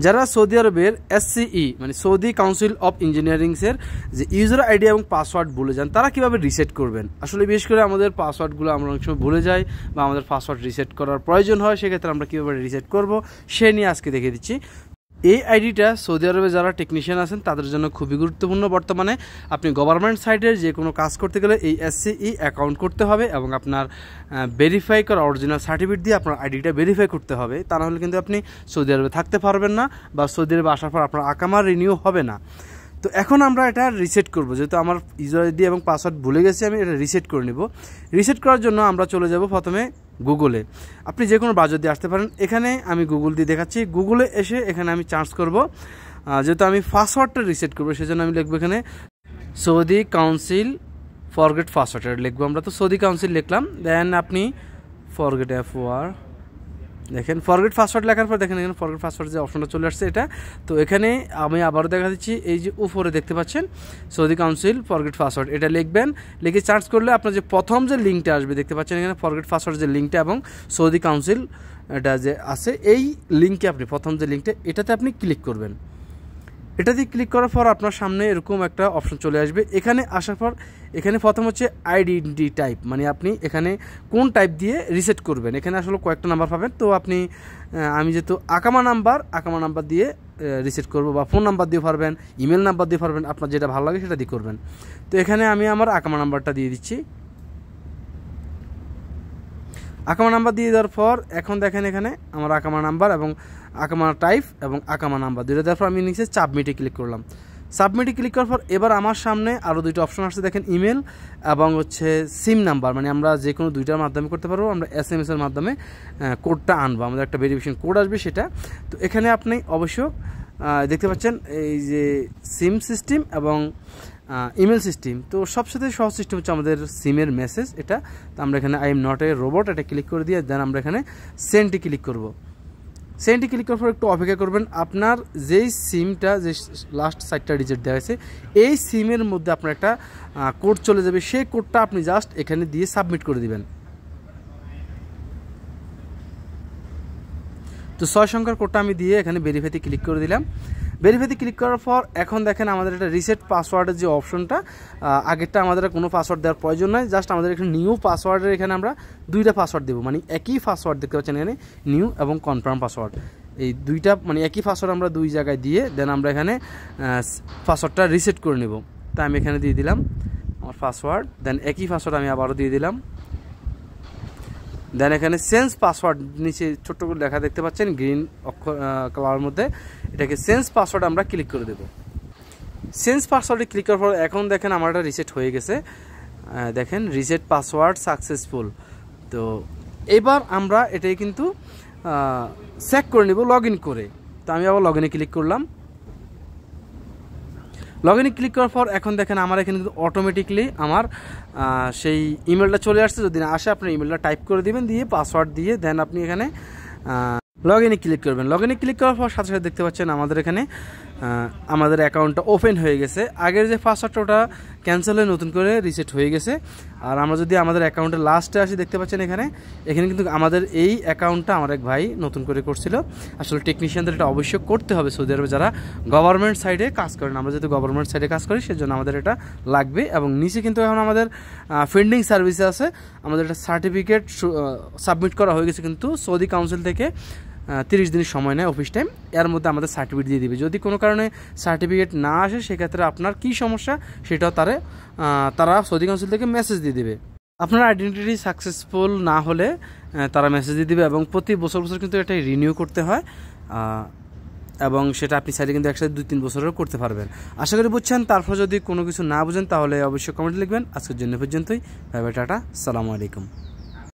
যারা সৌদি আরবের SCE মানে সৌদি কাউন্সিল অফ ইঞ্জিনিয়ারিংসের যে ইউজার আইডি এবং পাসওয়ার্ড ভুলে যান, তারা কীভাবে রিসেট করবেন। আসলে বিশেষ করে আমাদের পাসওয়ার্ডগুলো আমরা অনেক সময় ভুলে যাই বা আমাদের পাসওয়ার্ড রিসেট করার প্রয়োজন হয়, সেক্ষেত্রে আমরা কীভাবে রিসেট করব সে নিয়ে আজকে দেখিয়ে দিচ্ছি। এই আইডিটা সৌদি আরবে যারা টেকনিশিয়ান আছেন তাদের জন্য খুবই গুরুত্বপূর্ণ। বর্তমানে আপনি গভর্নমেন্ট সাইটের যে কোনো কাজ করতে গেলে এই SCE অ্যাকাউন্ট করতে হবে এবং আপনার ভেরিফাই করা অরিজিনাল সার্টিফিকেট দিয়ে আপনার আইডিটা ভেরিফাই করতে হবে। তা নাহলে কিন্তু আপনি সৌদি আরবে থাকতে পারবেন না বা সৌদি আরবে আসার পর আপনার আকামা রিনিউ হবে না। তো এখন আমরা এটা রিসেট করব, যেহেতু আমার ইউজার আইডি এবং পাসওয়ার্ড ভুলে গেছি, আমি এটা রিসেট করে নেব। রিসেট করার জন্য আমরা চলে যাব প্রথমে গুগলে। আপনি যে কোনো ব্রাউজার দিয়ে আসতে পারেন। এখানে আমি গুগল দিয়ে দেখাচ্ছি। গুগলে এসে এখানে আমি সার্চ করব, যেহেতু আমি পাসওয়ার্ডটা রিসেট করবো সেজন্য আমি লিখবো এখানে সৌদি কাউন্সিল ফরগেট পাসওয়ার্ড লিখবো আমরা। তো সৌদি কাউন্সিল লিখলাম, দেন আপনি ফরগেট দেখেন ফরগেট পাসওয়ার্ড লেখার পর দেখেন এখানে ফরগেট পাসওয়ার্ড যে অপশনটা চলে আসছে এটা। তো এখানে আমি আবারও দেখা দিচ্ছি, এই যে উপরে দেখতে পাচ্ছেন সৌদি কাউন্সিল ফরগেট পাসওয়ার্ড, এটা লিখবেন। লিখে সার্চ করলে আপনার যে প্রথম যে লিঙ্কটা আসবে দেখতে পাচ্ছেন এখানে ফরগেট পাসওয়ার্ড যে লিঙ্কটা এবং সৌদি কাউন্সিল এটা যে আছে, এই লিঙ্কে আপনি প্রথম যে লিঙ্কটা এটাতে আপনি ক্লিক করবেন। এটাতে ক্লিক করার পর আপনার সামনে এরকম একটা অপশন চলে আসবে। এখানে আসার পর এখানে প্রথম হচ্ছে আইডেন্টি টাইপ, মানে আপনি এখানে কোন টাইপ দিয়ে রিসেট করবেন। এখানে আসলে কয়েকটা নাম্বার পাবেন। তো আপনি আমি যেহেতু আকামা নাম্বার দিয়ে রিসেট করব, বা ফোন নাম্বার দিয়ে পারবেন, ইমেল নাম্বার দিয়ে পারবেন, আপনার যেটা ভালো লাগে সেটা দিয়ে করবেন। তো এখানে আমি আমার আকামা নাম্বারটা দিয়ে দিচ্ছি। আকামা নাম্বার দিয়ে দেওয়ার পর এখন দেখেন এখানে আমার আকামা নাম্বার এবং আকামা টাইপ এবং আকামা নাম্বার দুইটা দেওয়ার পর আমি নিচে সাবমিটে ক্লিক করলাম। সাবমিটে ক্লিক করার পর এবার আমার সামনে আরও দুইটা অপশন আসছে, দেখেন ইমেল এবং হচ্ছে সিম নাম্বার, মানে আমরা যে কোনো দুইটার মাধ্যমে করতে পারবো। আমরা SMS এর মাধ্যমে কোডটা আনবো, আমাদের একটা ভেরিফিকেশন কোড আসবে সেটা। তো এখানে আপনি অবশ্য দেখতে পাচ্ছেন এই যে সিম সিস্টেম এবং ইমেল সিস্টেম। তো সবসাথে সহজ সিস্টেম হচ্ছে আমাদের সিমের মেসেজ এটা। তো আমরা এখানে I am not a robot এটা ক্লিক করে দিয়ে দেন আমরা এখানে সেন্ডে ক্লিক করব। সেন্ডে ক্লিক করার পর একটু অপেক্ষা করবেন। আপনার যেই সিমটা যে লাস্ট সাইটটা ডিজিট দেওয়া হয়েছে এই সিমের মধ্যে আপনার একটা কোড চলে যাবে, সেই কোডটা আপনি জাস্ট এখানে দিয়ে সাবমিট করে দিবেন। তো 6 সংখ্যার কোডটা আমি দিয়ে এখানে ভেরিফাইতে ক্লিক করে দিলাম। ভেরিফাইতে ক্লিক করার পর এখন দেখেন আমাদের এটা রিসেট পাসওয়ার্ডের যে অপশনটা, আগেরটা আমাদের কোনো পাসওয়ার্ড দেওয়ার প্রয়োজন নয়, জাস্ট আমাদের এখানে নিউ পাসওয়ার্ডের এখানে আমরা দুইটা পাসওয়ার্ড দেবো, মানে একই পাসওয়ার্ড দেখতে পাচ্ছেন এখানে নিউ এবং কনফার্ম পাসওয়ার্ড, এই দুইটা মানে একই পাসওয়ার্ড আমরা দুই জায়গায় দিয়ে দেন আমরা এখানে পাসওয়ার্ডটা রিসেট করে নেব। তাই আমি এখানে দিয়ে দিলাম আমার পাসওয়ার্ড, দেন একই পাসওয়ার্ড আমি আবারও দিয়ে দিলাম। দেন এখানে চেঞ্জ পাসওয়ার্ড নিচে ছোট্ট করে লেখা দেখতে পাচ্ছেন গ্রিন অক্ষর কালারের মধ্যে, এটাকে চেঞ্জ পাসওয়ার্ড আমরা ক্লিক করে দেব। চেঞ্জ পাসওয়ার্ডে ক্লিক করার পর এখন দেখেন আমার এটা রিসেট হয়ে গেছে, দেখেন রিসেট পাসওয়ার্ড সাকসেসফুল। তো এবার আমরা এটাই কিন্তু চেক করে নেব লগ ইন করে। তো আমি আবার লগ ইনে ক্লিক করলাম। লগ ইনে ক্লিক করার পর এখন দেখেন আমার এখানে কিন্তু অটোমেটিকলি আমার সেই ইমেলটা চলে আসছে। যদি না আসে আপনার ইমেলটা টাইপ করে দিবেন, দিয়ে পাসওয়ার্ড দিয়ে দেন আপনি এখানে লগ ইনে ক্লিক করবেন। লগ ইনে ক্লিক করার পর সাথে সাথে দেখতে পাচ্ছেন আমাদের এখানে আমাদের অ্যাকাউন্টটা ওপেন হয়ে গেছে। আগের যে পাসওয়ার্ডটা ওটা ক্যান্সেল হয়ে নতুন করে রিসেট হয়ে গেছে। আর আমরা যদি আমাদের অ্যাকাউন্টের লাস্টে আসি দেখতে পাচ্ছেন এখানে কিন্তু আমাদের এই অ্যাকাউন্টটা আমার এক ভাই নতুন করে করছিল। আসলে টেকনিশিয়ানদের এটা অবশ্যই করতে হবে সৌদি আরবে যারা গভর্নমেন্ট সাইডে কাজ করেন। আমরা যেহেতু গভর্নমেন্ট সাইডে কাজ করি সেজন্য আমাদের এটা লাগবে। এবং নিচে কিন্তু এখন আমাদের পেন্ডিং সার্ভিসে আছে, আমাদের একটা সার্টিফিকেট সাবমিট করা হয়ে গেছে কিন্তু সৌদি কাউন্সিল থেকে 30 দিনের সময় নেয় অফিস টাইম, এর মধ্যে আমাদের সার্টিফিকেট দিয়ে দিবে। যদি কোনো কারণে সার্টিফিকেট না আসে সেক্ষেত্রে আপনার কী সমস্যা সেটাও তারা সৌদি কাউন্সিল থেকে মেসেজ দিয়ে দেবে। আপনার আইডেন্টিটি সাকসেসফুল না হলে তারা মেসেজ দিয়ে দেবে এবং প্রতি বছর কিন্তু এটা রিনিউ করতে হয় এবং সেটা আপনি চাইলে কিন্তু একসাথে 2-3 বছরেও করতে পারবেন। আশা করি বুঝছেন। তারপর যদি কোনো কিছু না বুঝেন তাহলে অবশ্যই কমেন্টে লিখবেন। আজকের জন্য পর্যন্তই, বাই বাই, টাটা, আসসালামু আলাইকুম।